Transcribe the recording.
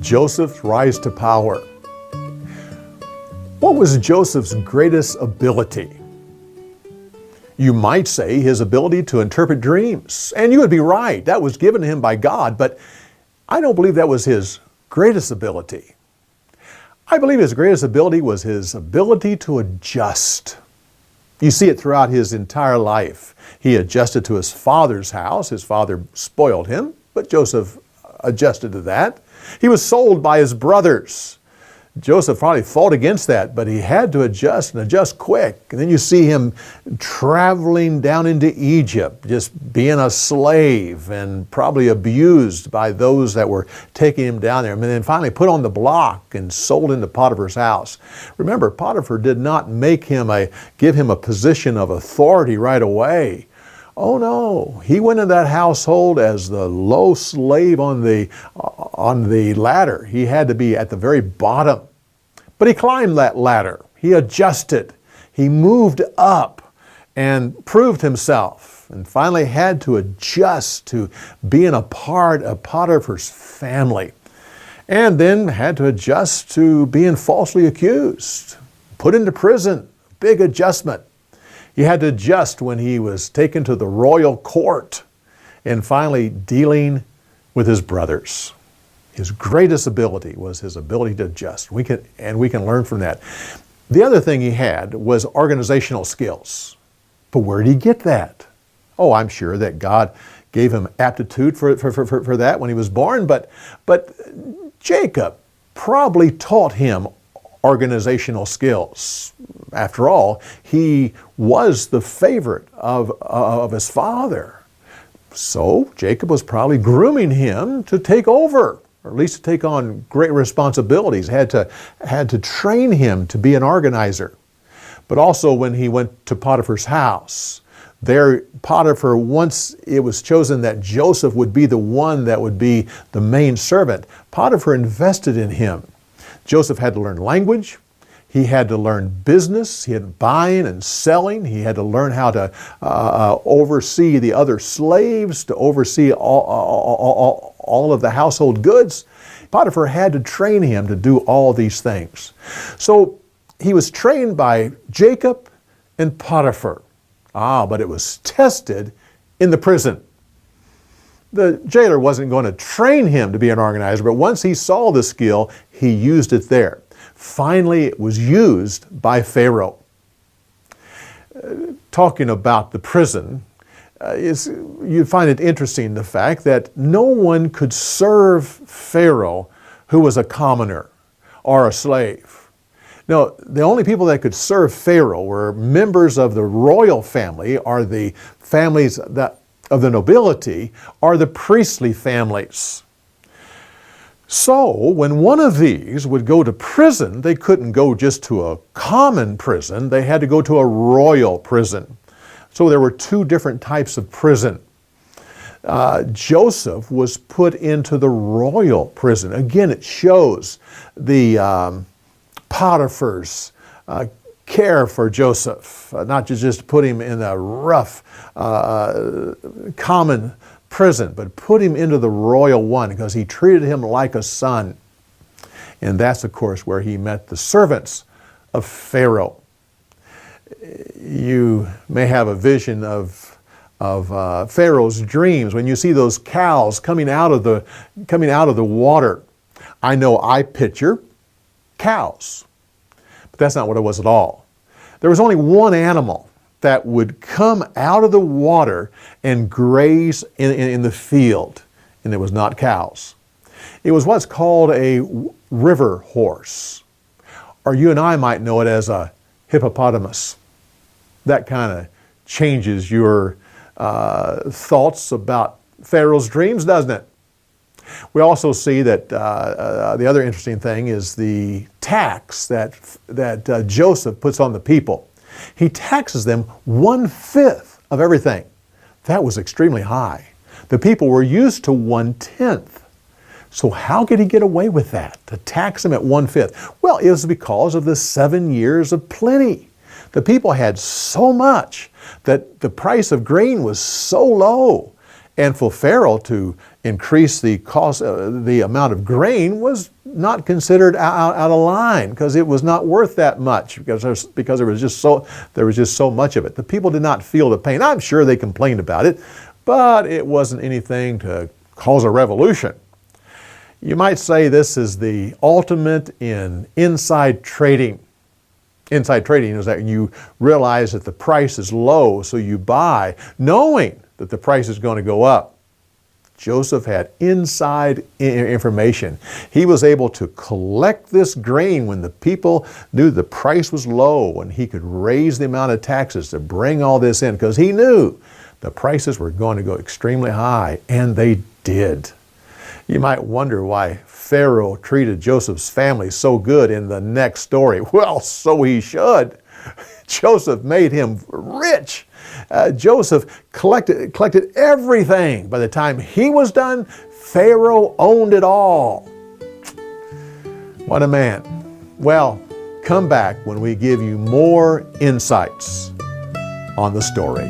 Joseph's rise to power. What was Joseph's greatest ability? You might say his ability to interpret dreams. And you would be right, that was given to him by God, but I don't believe that was his greatest ability. I believe his greatest ability was his ability to adjust. You see it throughout his entire life. He adjusted to his father's house. His father spoiled him, but Joseph adjusted to that. He was sold by his brothers. Joseph probably fought against that, but he had to adjust and adjust quick. And then you see him traveling down into Egypt, just being a slave and probably abused by those that were taking him down there. And then finally put on the block and sold into Potiphar's house. Remember, Potiphar did not give him a position of authority right away. Oh no, he went in that household as the low slave on the ladder. He had to be at the very bottom. But he climbed that ladder. He adjusted. He moved up and proved himself and finally had to adjust to being a part of Potiphar's family. And then had to adjust to being falsely accused, put into prison. Big adjustment. He had to adjust when he was taken to the royal court and finally dealing with his brothers. His greatest ability was his ability to adjust. We can learn from that. The other thing he had was organizational skills. But where did he get that? Oh, I'm sure that God gave him aptitude for that when he was born, but Jacob probably taught him organizational skills. After all, he was the favorite of his father. So Jacob was probably grooming him to take over, or at least to take on great responsibilities, had to train him to be an organizer. But also when he went to Potiphar's house, there Potiphar, once it was chosen that Joseph would be the one that would be the main servant, Potiphar invested in him. Joseph had to learn language. He had to learn business. He had buying and selling. He had to learn how to oversee the other slaves, to oversee all of the household goods. Potiphar had to train him to do all these things. So he was trained by Jacob and Potiphar. But it was tested in the prison. The jailer wasn't going to train him to be an organizer, but once he saw the skill, he used it there. Finally, it was used by Pharaoh. Talking about the prison, you find it interesting, the fact that no one could serve Pharaoh who was a commoner or a slave. No, the only people that could serve Pharaoh were members of the royal family, or the families of the nobility, or the priestly families. So when one of these would go to prison, they couldn't go just to a common prison, they had to go to a royal prison. So there were two different types of prison. Joseph was put into the royal prison. Again, it shows the Potiphar's care for Joseph, not to just put him in a rough, common prison, but put him into the royal one because he treated him like a son. And that's, of course, where he met the servants of Pharaoh. You may have a vision of Pharaoh's dreams when you see those cows coming out of the water. I know I picture cows, but that's not what it was at all. There was only one animal that would come out of the water and graze in the field, and it was not cows. It was what's called a river horse, or you and I might know it as a hippopotamus. That kind of changes your thoughts about Pharaoh's dreams, doesn't it? We also see that the other interesting thing is the tax that Joseph puts on the people. He taxes them 1/5 of everything. That was extremely high. The people were used to 1/10 So how could he get away with that, to tax him at 1/5? Well, it was because of the 7 years of plenty. The people had so much that the price of grain was so low. And for Pharaoh to increase the cost, the amount of grain was not considered out of line, because it was not worth that much, because there was just so much of it. The people did not feel the pain. I'm sure they complained about it, but it wasn't anything to cause a revolution. You might say this is the ultimate in inside trading. Inside trading is that you realize that the price is low, so you buy, knowing that the price is going to go up. Joseph had inside information. He was able to collect this grain when the people knew the price was low, and he could raise the amount of taxes to bring all this in, because he knew the prices were going to go extremely high, and they did. You might wonder why Pharaoh treated Joseph's family so good in the next story. Well, so he should. Joseph made him rich. Joseph collected everything. By the time he was done, Pharaoh owned it all. What a man. Well, come back when we give you more insights on the story.